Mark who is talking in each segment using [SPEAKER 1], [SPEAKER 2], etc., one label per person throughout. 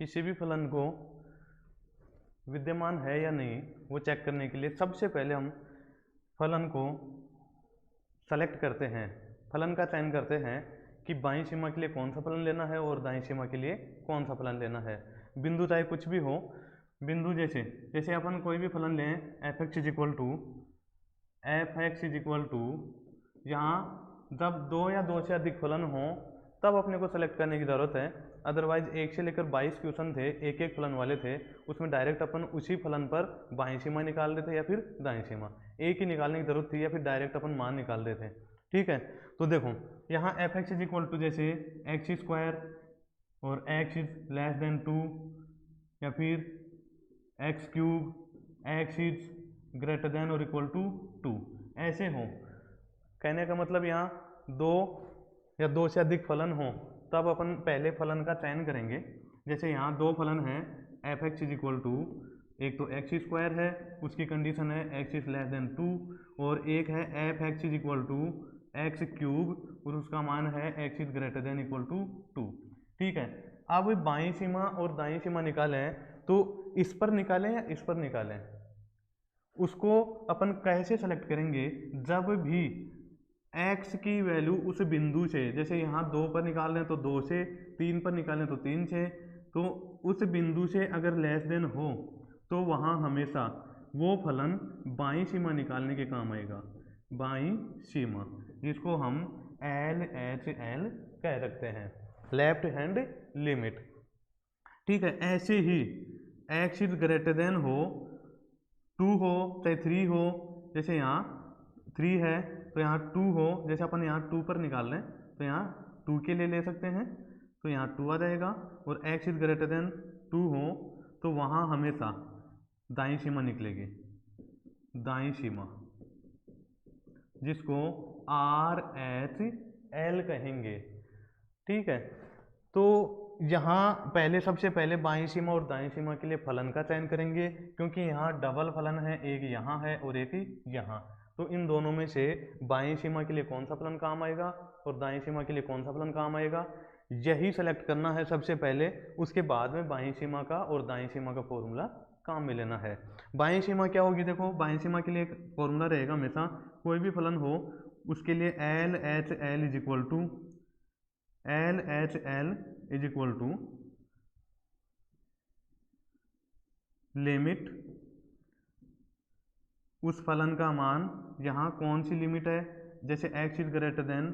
[SPEAKER 1] किसी भी फलन को विद्यमान है या नहीं वो चेक करने के लिए सबसे पहले हम फलन को सेलेक्ट करते हैं, फलन का चयन करते हैं कि बाईं सीमा के लिए कौन सा फलन लेना है और दाईं सीमा के लिए कौन सा फलन लेना है। बिंदु चाहे कुछ भी हो, बिंदु जैसे अपन कोई भी फलन लें F X is equal to यहाँ जब दो या दो से अधिक फलन हो तब अपने को सेलेक्ट करने की ज़रूरत है। अदरवाइज 1 से लेकर 22 क्वेश्चन थे, एक एक फलन वाले थे, उसमें डायरेक्ट अपन उसी फलन पर बाईं सीमा निकाल देते या फिर दाईं सीमा, एक ही निकालने की जरूरत थी या फिर डायरेक्ट अपन मान निकाल देते। ठीक है, तो देखो यहाँ F X is equal to जैसे एक्स स्क्वायर और एक्स इज लेस देन 2 या फिर X cube X is greater than और इक्वल टू 2 ऐसे हो। कहने का मतलब यहाँ दो या दो से अधिक फलन हो तब अपन पहले फलन का चयन करेंगे। जैसे यहाँ दो फलन हैं F X is equal to, एक तो एक्स स्क्वायर है उसकी कंडीशन है एक्स इज लेस देन 2 और एक है F X is equal to X cube और उसका मान है X is greater than equal to 2। ठीक है, अब बाईं सीमा और दाईं सीमा निकालें तो इस पर निकालें या इस पर निकालें, उसको अपन कैसे सेलेक्ट करेंगे। जब भी x की वैल्यू उस बिंदु से, जैसे यहाँ 2 पर निकाल लें तो 2 से, 3 पर निकालें तो 3 से, तो उस बिंदु से अगर लेस देन हो तो वहाँ हमेशा वो फलन बाईं सीमा निकालने के काम आएगा, बाईं सीमा, जिसको हम LHL कह सकते हैं, लेफ्ट हैंड लिमिट। ठीक है, ऐसे ही x इज ग्रेटर देन हो, 2 हो चाहे 3 हो, जैसे यहाँ 3 है तो यहाँ 2 हो, जैसे अपन यहाँ 2 पर निकाल लें तो यहाँ 2 के लिए ले सकते हैं तो यहाँ 2 आ जाएगा, और x इज ग्रेटर देन 2 हो तो वहाँ हमेशा दाईं सीमा निकलेगी, दाईं सीमा, जिसको RHL कहेंगे। ठीक है, तो यहाँ सबसे पहले बाईं सीमा और दाईं सीमा के लिए फलन का चयन करेंगे, क्योंकि यहाँ डबल फलन है, एक यहाँ है और एक यहाँ, तो इन दोनों में से बाईं सीमा के लिए कौन सा फलन काम आएगा और दाईं सीमा के लिए कौन सा फलन काम आएगा, यही सेलेक्ट करना है सबसे पहले। उसके बाद में बाईं सीमा का और दाईं सीमा का फॉर्मूला काम में लेना है। बाईं सीमा क्या होगी, देखो बाईं सीमा के लिए फॉर्मूला रहेगा हमेशा, कोई भी फलन हो उसके लिए LHL is equal to limit उस फलन का मान, यहाँ कौन सी लिमिट है, जैसे x इज ग्रेटर देन,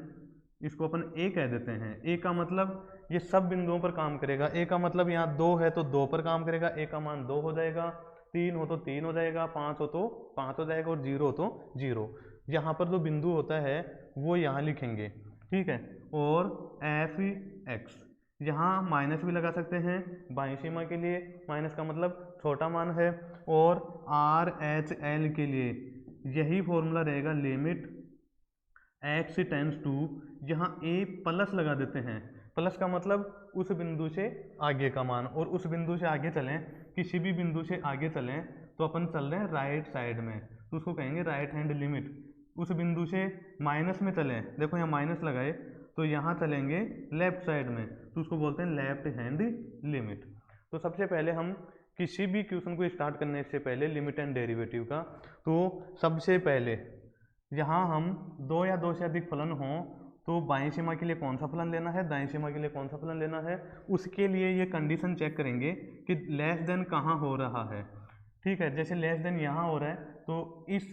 [SPEAKER 1] इसको अपन a कह देते हैं। a का मतलब ये सब बिंदुओं पर काम करेगा, a का मतलब यहाँ 2 है तो 2 पर काम करेगा, a का मान 2 हो जाएगा, 3 हो तो 3 हो जाएगा, 5 हो तो 5 हो जाएगा और 0 हो तो 0। यहाँ पर जो बिंदु होता है वो यहाँ लिखेंगे। ठीक है, और f(x) यहाँ माइनस भी लगा सकते हैं बाईं सीमा के लिए, माइनस का मतलब छोटा मान है, और RHL के लिए यही फॉर्मूला रहेगा, लिमिट x टेंड्स टू, यहाँ a प्लस लगा देते हैं, प्लस का मतलब उस बिंदु से आगे का मान, और उस बिंदु से आगे चलें, किसी भी बिंदु से आगे चलें तो अपन चल रहे हैं राइट साइड में तो उसको कहेंगे राइट हैंड लिमिट। उस बिंदु से माइनस में चलें, देखो यहाँ माइनस लगाए तो यहाँ चलेंगे लेफ्ट साइड में तो उसको बोलते हैं लेफ्ट हैंड लिमिट। तो सबसे पहले हम किसी भी क्वेश्चन को स्टार्ट करने से पहले लिमिट एंड डेरिवेटिव का, तो सबसे पहले यहाँ हम दो या दो से अधिक फलन हों तो बाईं सीमा के लिए कौन सा फलन लेना है, दाईं सीमा के लिए कौन सा फलन लेना है, उसके लिए ये कंडीशन चेक करेंगे कि लेस देन कहाँ हो रहा है। ठीक है, जैसे लेस देन यहाँ हो रहा है तो इस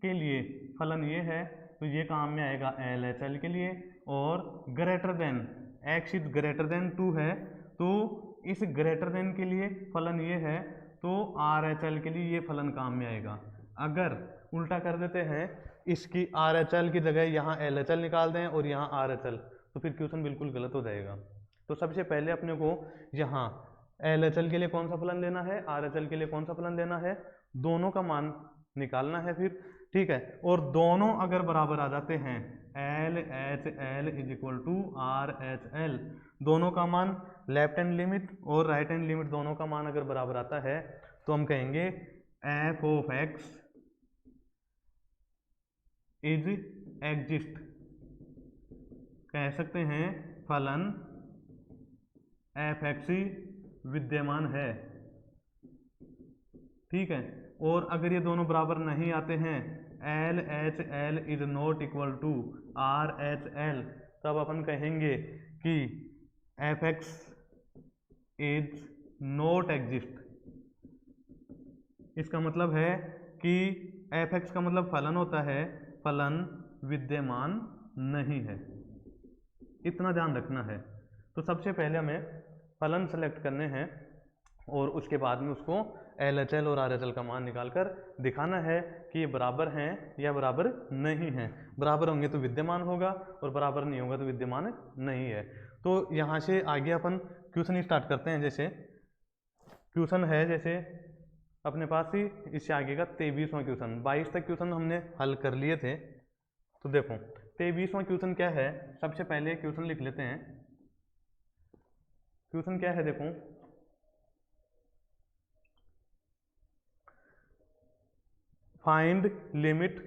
[SPEAKER 1] के लिए फलन ये है तो ये काम में आएगा LHL के लिए, और greater than x is greater then 2 है तो इस ग्रेटर देन के लिए फलन ये है तो RHL के लिए ये फलन काम में आएगा। अगर उल्टा कर देते हैं, इसकी RHL की जगह यहाँ LHL निकाल दें और यहाँ RHL, तो फिर क्वेश्चन बिल्कुल गलत हो जाएगा। तो सबसे पहले अपने को यहाँ LHL के लिए कौन सा फलन लेना है, RHL के लिए कौन सा फलन लेना है, दोनों का मान निकालना है फिर। ठीक है, और दोनों अगर बराबर आ जाते हैं LHL is equal to RHL, दोनों का मान लेफ्ट हैंड लिमिट और राइट हैंड लिमिट दोनों का मान अगर बराबर आता है तो हम कहेंगे f of x is exist, कह सकते हैं फलन f(x) विद्यमान है, ठीक है। और अगर ये दोनों बराबर नहीं आते हैं, L H L is not equal to R H L, तब अपन कहेंगे कि F X is not exist. इसका मतलब है कि एफ एक्स का मतलब फलन होता है, फलन विद्यमान नहीं है, इतना ध्यान रखना है। तो सबसे पहले हमें फलन सेलेक्ट करने हैं और उसके बाद में उसको एल एच एल और आर एच एल का मान निकालकर दिखाना है कि ये बराबर हैं या बराबर नहीं हैं। बराबर होंगे तो विद्यमान होगा और बराबर नहीं होगा तो विद्यमान नहीं है। तो यहाँ से आगे अपन क्वेश्चन स्टार्ट करते हैं। जैसे क्वेश्चन है, जैसे अपने पास ही इससे आगे का 23वां क्वेश्चन, 22 तक क्वेश्चन हमने हल कर लिए थे। तो देखो 23वां क्वेश्चन क्या है, सबसे पहले क्वेश्चन लिख लेते हैं। क्वेश्चन क्या है, देखो find limit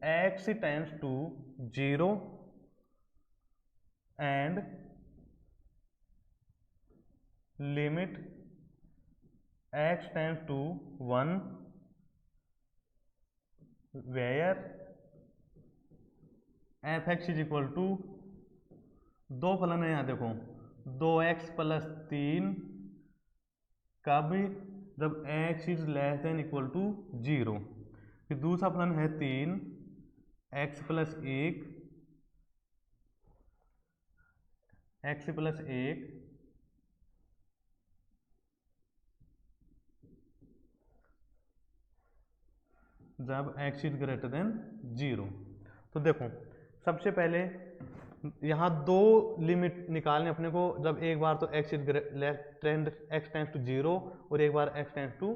[SPEAKER 1] x tends to 0 and limit x tends to 1 where F X is equal to, दो फलन है यहाँ देखो, 2x प्लस 3, कब, जब x is less than equal to 0। फिर दूसरा फलन है 3x प्लस 1, x प्लस 1 जब x इज ग्रेटर देन 0। तो देखो सबसे पहले यहाँ दो लिमिट निकालने अपने को, जब एक बार तो x टेंड्स टू 0 और एक बार x टेंड्स टू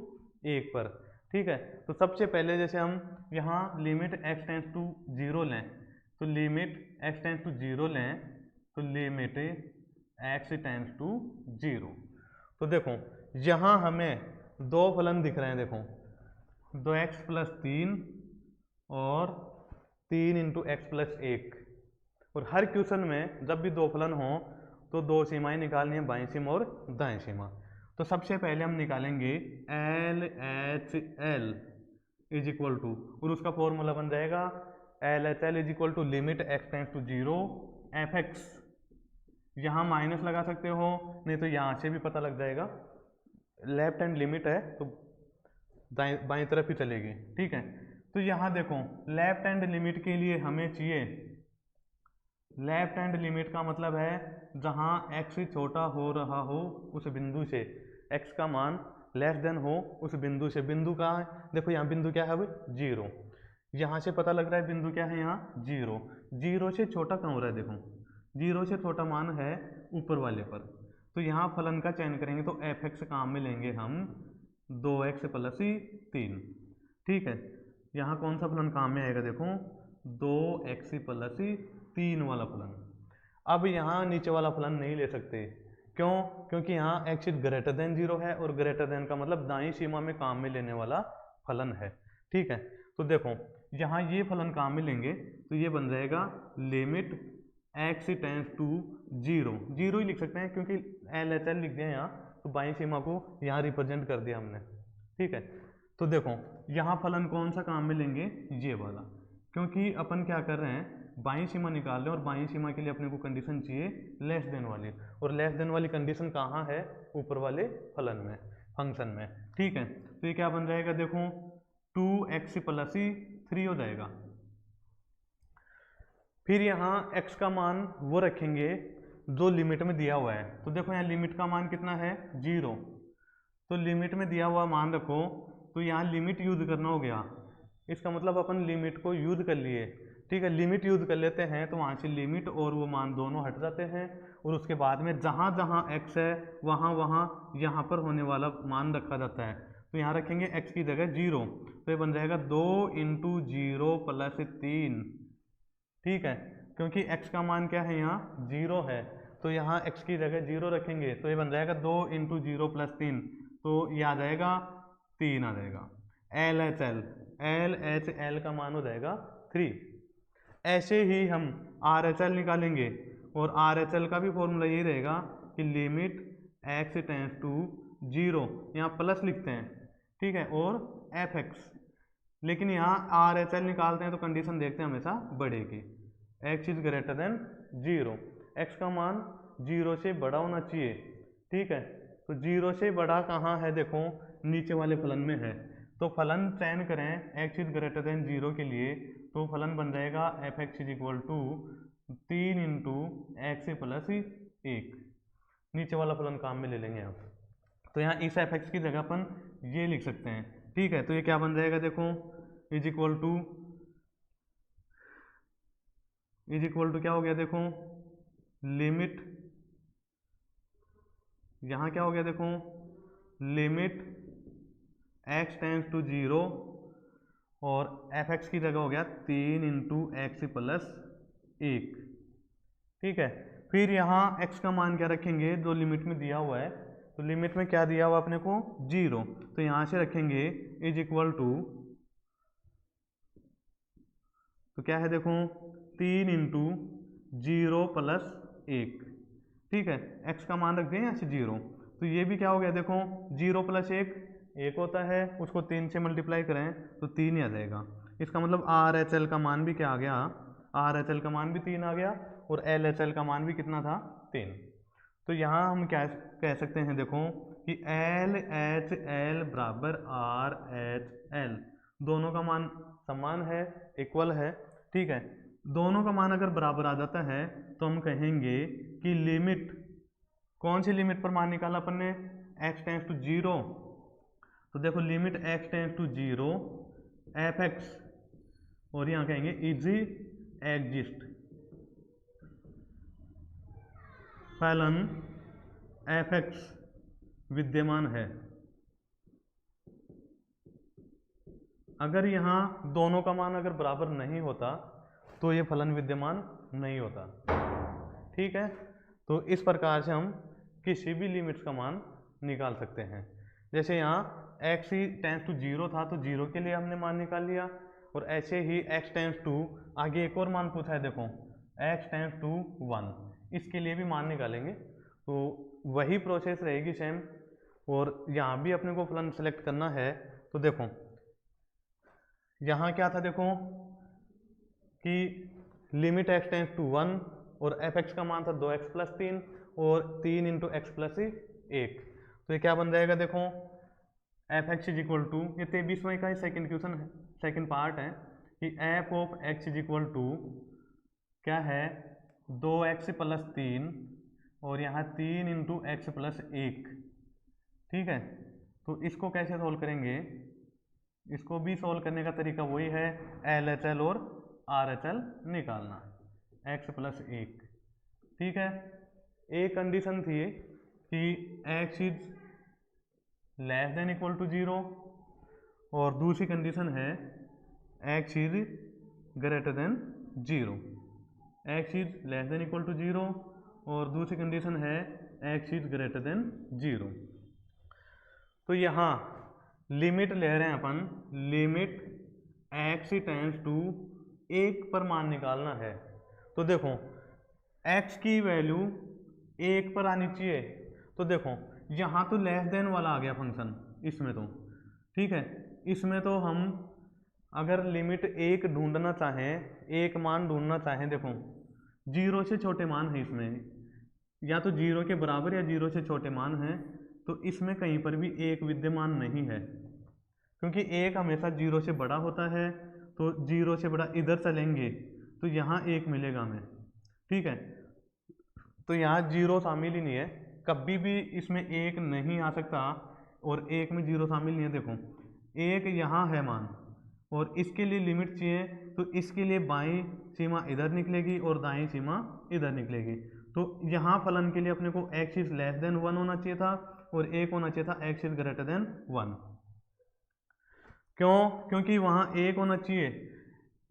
[SPEAKER 1] 1 पर, ठीक है। तो सबसे पहले जैसे हम यहाँ लिमिट x टेंड्स टू 0 लें, तो लिमिट x टेंड्स टू 0 लें, तो लिमिट x टेंड्स टू 0। तो देखो यहाँ हमें दो फलन दिख रहे हैं, देखो 2x प्लस 3 और 3 इंटू एक्स प्लस 1। और हर क्वेश्चन में जब भी दो फलन हो तो दो सीमाएं निकालनी है, बाईं सीमा और दाईं सीमा। तो सबसे पहले हम निकालेंगे L H L is equal to, और उसका फॉर्मूला बन जाएगा L H L is equal to limit X tends to 0 F X, यहाँ माइनस लगा सकते हो, नहीं तो यहाँ से भी पता लग जाएगा, लेफ्ट हैंड लिमिट है तो बाईं तरफ ही चलेगी, ठीक है। तो यहाँ देखो लेफ्ट हैंड लिमिट के लिए हमें चाहिए, लेफ्ट हैंड लिमिट का मतलब है जहाँ x छोटा हो रहा हो उस बिंदु से, x का मान लेस देन हो उस बिंदु से। बिंदु कहाँ है, देखो यहाँ बिंदु क्या है, अब 0, यहाँ से पता लग रहा है बिंदु क्या है, यहाँ 0। 0 से छोटा कहाँ हो रहा है, देखो 0 से छोटा मान है ऊपर वाले पर। तो यहाँ फलन का चयन करेंगे तो एफ एक्स काम में लेंगे हम 2x प्लस 3, ठीक है। यहाँ कौन सा फलन काम में आएगा, देखो 2x प्लस 3 वाला फलन। अब यहाँ नीचे वाला फलन नहीं ले सकते, क्यों, क्योंकि यहाँ x इज ग्रेटर देन 0 है और ग्रेटर देन का मतलब दाईं सीमा में काम में लेने वाला फलन है, ठीक है। तो देखो यहाँ ये फलन काम में लेंगे तो ये बन जाएगा लिमिट x टेंड्स टू 0, 0 ही लिख सकते हैं क्योंकि एल एच एल लिख दिया यहाँ, तो बाईं सीमा को यहाँ रिप्रेजेंट कर दिया हमने, ठीक है। तो देखो यहाँ फलन कौन सा काम में लेंगे, ये वाला, क्योंकि अपन क्या कर रहे हैं, बाईं सीमा निकाल रहे हैं और बाईं सीमा के लिए अपने को कंडीशन चाहिए लेस देन वाली, और लेस देन वाली कंडीशन कहाँ है, ऊपर वाले फलन में, फंक्शन में, ठीक है। तो ये क्या बन जाएगा, देखो 2x प्लस 3 हो जाएगा। फिर यहाँ x का मान वो रखेंगे जो लिमिट में दिया हुआ है। तो देखो यहाँ लिमिट का मान कितना है, 0, तो लिमिट में दिया हुआ मान रखो, तो यहाँ लिमिट यूज करना हो गया, इसका मतलब अपन लिमिट को यूज कर लिए, ठीक है। लिमिट यूज कर लेते हैं तो वहाँ से लिमिट और वो मान दोनों हट जाते हैं, और उसके बाद में जहाँ जहाँ x है वहाँ वहाँ यहाँ पर होने वाला मान रखा जाता है। तो यहाँ रखेंगे x की जगह 0, तो ये बन जाएगा 2 इंटू 0 प्लस 3, ठीक है। क्योंकि x का मान क्या है, यहाँ 0 है, तो यहाँ x की जगह 0 रखेंगे, तो ये बन जाएगा 2 इंटू 0 प्लस 3, तो ये आ जाएगा 3 आ जाएगा। एल एच एल का मान हो जाएगा 3। ऐसे ही हम आर एच एल निकालेंगे, और आर एच एल का भी फॉर्मूला यही रहेगा कि लिमिट एक्स टेंस टू 0, यहाँ प्लस लिखते हैं, ठीक है, और एफ एक्स, लेकिन यहाँ आर एच एल निकालते हैं तो कंडीशन देखते हैं हमेशा बड़े की, x is greater than 0, x का मान 0 से बड़ा होना चाहिए, ठीक है। तो 0 से बड़ा कहाँ है, देखो नीचे वाले फलन में है, तो फलन चयन करें एक्स इज ग्रेटर देन 0 के लिए, तो फलन बन जाएगा F X is equal to 3 into X plus 1, नीचे वाला फलन काम में ले लेंगे आप, तो यहाँ इस एफ एक्स की जगह अपन ये लिख सकते हैं, ठीक है। तो ये क्या बन जाएगा, देखो इज इक्वल टू क्या हो गया, देखो लिमिट, यहाँ क्या हो गया, देखो लिमिट एक्स टेंस टू 0 और एफ एक्स की जगह हो गया 3 इंटू एक्स प्लस 1, ठीक है। फिर यहाँ x का मान क्या रखेंगे, जो लिमिट में दिया हुआ है, तो लिमिट में क्या दिया हुआ अपने को 0, तो यहाँ से रखेंगे इज इक्वल टू, तो क्या है देखो 3 इंटू 0 प्लस 1, ठीक है, x का मान रख दें यहाँ से 0, तो ये भी क्या हो गया, देखो 0 प्लस 1 होता है, उसको 3 से मल्टीप्लाई करें तो 3 ही आ जाएगा, इसका मतलब आर एच एल का मान भी क्या आ गया, आर एच एल का मान भी 3 आ गया, और एल एच एल का मान भी कितना था, 3। तो यहाँ हम क्या कह सकते हैं, देखो कि एल एच एल बराबर आर एच एल, दोनों का मान समान है, इक्वल है, ठीक है। दोनों का मान अगर बराबर आ जाता है तो हम कहेंगे कि लिमिट, कौन सी लिमिट पर मान निकाला अपन ने, x टेंस टू 0, तो देखो limit x tends to 0 F X, और यहाँ कहेंगे इज एग्जिस्ट, फलन एफ एक्स विद्यमान है। अगर यहाँ दोनों का मान अगर बराबर नहीं होता तो ये फलन विद्यमान नहीं होता, ठीक है। तो इस प्रकार से हम किसी भी लिमिट्स का मान निकाल सकते हैं, जैसे यहाँ x टेंस टू 0 था तो 0 के लिए हमने मान निकाल लिया, और ऐसे ही x टेंस टू, आगे एक और मान पूछा है, देखो x टेंस टू 1, इसके लिए भी मान निकालेंगे, तो वही प्रोसेस रहेगी सेम, और यहाँ भी अपने को फलन सेलेक्ट करना है, तो देखो यहाँ क्या था, देखो कि लिमिट x टेंस टू 1 और एफ एक्स का मान था 2x प्लस 3 और 3 इंटू एक्स प्लस 1, तो ये क्या बन जाएगा, देखो F X is equal to, ये 23वें का सेकंड क्वेश्चन है, सेकंड पार्ट है कि F of X is equal to क्या है 2x प्लस 3 और यहाँ 3 इंटू एक्स प्लस 1, ठीक है। तो इसको कैसे सोल्व करेंगे, इसको भी सोल्व करने का तरीका वही है, एल एच एल और आर एच एल निकालना, x प्लस 1, ठीक है। एक कंडीशन थी कि x is less than equal to 0, और दूसरी कंडीशन है x is greater than 0, x is less than equal to 0, और दूसरी कंडीशन है x इज ग्रेटर देन 0। तो यहाँ लिमिट ले रहे हैं अपन, लिमिट x टेंस टू 1 पर मान निकालना है, तो देखो x की वैल्यू 1 पर आनी चाहिए, तो देखो यहाँ तो लेस देन वाला आ गया फंक्शन इसमें, तो ठीक है, इसमें तो हम अगर लिमिट 1 ढूंढना चाहें, एक मान ढूंढना चाहें, देखो 0 से छोटे मान है इसमें, या तो 0 के बराबर या 0 से छोटे मान हैं, तो इसमें कहीं पर भी 1 विद्यमान नहीं है, क्योंकि 1 हमेशा 0 से बड़ा होता है, तो 0 से बड़ा इधर चलेंगे तो यहाँ 1 मिलेगा हमें, ठीक है। तो यहाँ 0 शामिल ही नहीं है, कभी भी इसमें 1 नहीं आ सकता, और 1 में 0 शामिल नहीं है, देखो 1 यहाँ है मान, और इसके लिए लिमिट चाहिए, तो इसके लिए बाईं सीमा इधर निकलेगी और दाईं सीमा इधर निकलेगी, तो यहाँ फलन के लिए अपने को x इज लेस देन 1 होना चाहिए था, और 1 होना चाहिए था x इज ग्रेटर देन 1। क्यों, क्योंकि वहाँ 1 होना चाहिए,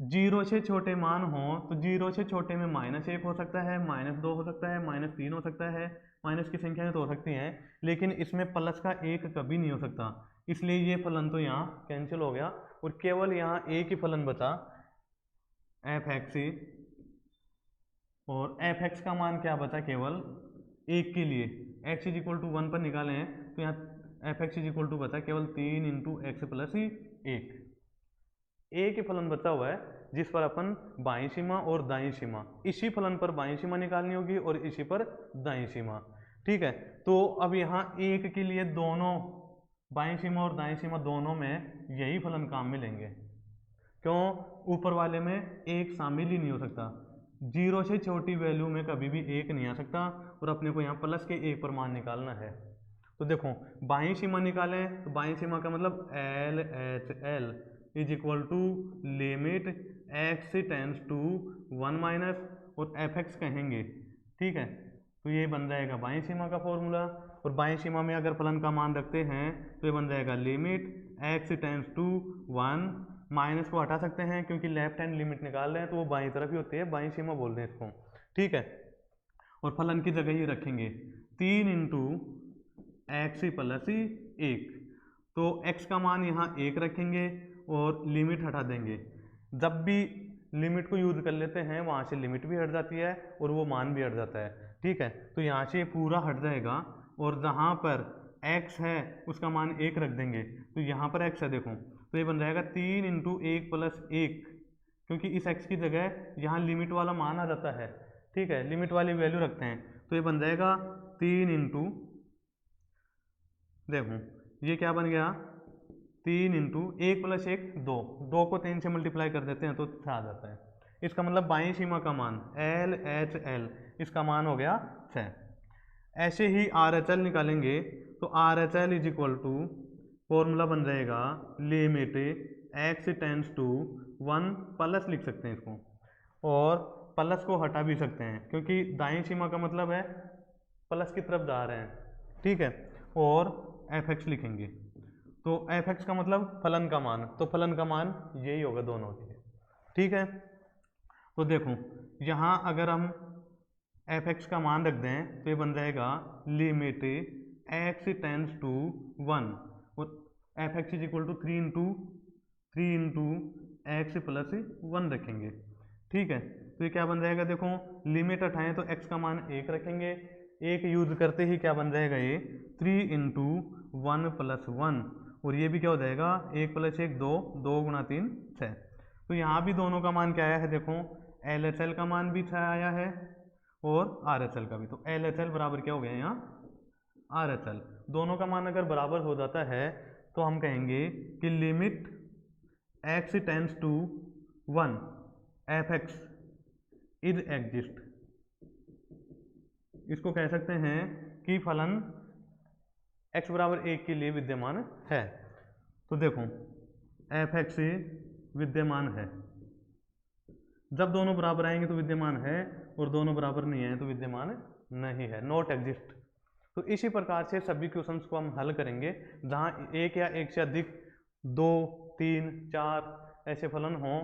[SPEAKER 1] 0 से छोटे मान हो तो 0 से छोटे में -1 हो सकता है, -2 हो सकता है, -3 हो सकता है, माइनस की संख्याएं तो हो सकती हैं, लेकिन इसमें प्लस का 1 कभी नहीं हो सकता, इसलिए ये फलन तो यहाँ कैंसिल हो गया, और केवल यहाँ एक ही फलन बचा, एफ एक्स और एफ एक्स का मान क्या बचा केवल एक के लिए, एक्स इज इक्वल टू 1 पर निकाले हैं तो यहाँ F X is equal to बचा केवल 3 इंटू एक्स प्लस एक ही फलन बचा हुआ है जिस पर अपन बाईं सीमा और दाईं सीमा, इसी फलन पर बाईं सीमा निकालनी होगी और इसी पर दाईं सीमा। ठीक है, तो अब यहाँ एक के लिए दोनों बाईं सीमा और दाईं सीमा दोनों में यही फलन काम में लेंगे। क्यों? ऊपर वाले में एक शामिल ही नहीं हो सकता, 0 से छोटी वैल्यू में कभी भी एक नहीं आ सकता और अपने को यहाँ प्लस के एक पर मान निकालना है। तो देखो बाईं सीमा निकालें तो बाईं सीमा का मतलब L H L is equal to limit X tends to 1 minus और एफ एक्स कहेंगे। ठीक है, तो ये बन जाएगा बाईं सीमा का फॉर्मूला। और बाईं सीमा में अगर फलन का मान रखते हैं तो ये बन जाएगा limit X tends to 1, minus को हटा सकते हैं क्योंकि लेफ्ट हैंड लिमिट निकाल रहे हैं तो वो बाईं तरफ ही होती है, बाईं सीमा बोलते हैं इसको। ठीक है, और फलन की जगह ही रखेंगे 3 इंटू एक्स प्लस 1, तो x का मान यहाँ 1 रखेंगे और लिमिट हटा देंगे। जब भी लिमिट को यूज कर लेते हैं वहाँ से लिमिट भी हट जाती है और वो मान भी हट जाता है। ठीक है, तो यहाँ से पूरा हट जाएगा और जहाँ पर x है उसका मान 1 रख देंगे, तो यहाँ पर x है देखो, तो ये बन जाएगा 3 इंटू 1 प्लस 1, क्योंकि इस x की जगह यहाँ लिमिट वाला मान आ जाता है। ठीक है, लिमिट वाली वैल्यू रखते हैं तो ये बन जाएगा 3 इंटू, देखो ये क्या बन गया 3 इंटू 1 प्लस 1 2 को 3 से मल्टीप्लाई कर देते हैं तो 6 आ जाता है। इसका मतलब बाईं सीमा का मान एल एच एल, इसका मान हो गया 6। ऐसे ही आर एच एल निकालेंगे तो R H L is equal to formula बन जाएगा limit X tends to 1 plus लिख सकते हैं इसको, और प्लस को हटा भी सकते हैं क्योंकि दाईं सीमा का मतलब है प्लस की तरफ जा रहे हैं। ठीक है, और एफ एक्स लिखेंगे तो एफ एक्स का मतलब फलन का मान, तो फलन का मान यही होगा दोनों के। ठीक है, तो देखो यहाँ अगर हम एफ एक्स का मान रख दें तो ये बन जाएगा लिमिट एक्स टेंस टू 1 और F X is equal to 3 into X plus 1 रखेंगे। ठीक है, तो ये क्या बन जाएगा, देखो लिमिट हटाएं तो x का मान 1 रखेंगे, एक यूज करते ही क्या बन जाएगा ये 3 इंटू 1 प्लस 1, और ये भी क्या हो जाएगा 1 प्लस 1 2, 2 गुणा 3 6। तो यहाँ भी दोनों का मान क्या आया है, देखो एल एच एल का मान भी 6 आया है और आर एच एल का भी, तो एल एच एल बराबर क्या हो गया यहाँ आर एच एल। दोनों का मान अगर बराबर हो जाता है तो हम कहेंगे कि limit X tends to 1 F X is exist, इसको कह सकते हैं कि फलन x बराबर 1 के लिए विद्यमान है। तो देखो एफ एक्स विद्यमान है, जब दोनों बराबर आएंगे तो विद्यमान है और दोनों बराबर नहीं आए तो विद्यमान नहीं है, नॉट एग्जिस्ट। तो इसी प्रकार से सभी क्वेश्चंस को हम हल करेंगे जहाँ एक या एक से अधिक 2, 3, 4 ऐसे फलन हों,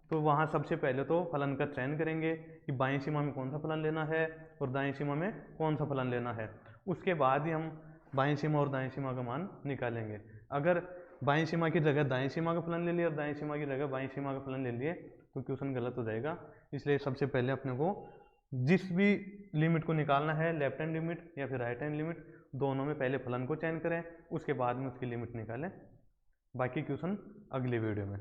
[SPEAKER 1] तो वहाँ सबसे पहले तो फलन का चयन करेंगे कि बाईं सीमा में कौन सा फलन लेना है और दाईं सीमा में कौन सा फलन लेना है। उसके बाद ही हम बाईं सीमा और दाईं सीमा का मान निकालेंगे। अगर बाईं सीमा की जगह दाईं सीमा का फलन ले लिया और दाईं सीमा की जगह बाईं सीमा का फलन ले लिए तो क्वेश्चन गलत हो जाएगा। इसलिए सबसे पहले अपने को जिस भी लिमिट को निकालना है, लेफ्ट हैंड लिमिट या फिर राइट हैंड लिमिट, दोनों में पहले फलन को चयन करें, उसके बाद में उसकी लिमिट निकालें। बाकी क्वेश्चन अगले वीडियो में।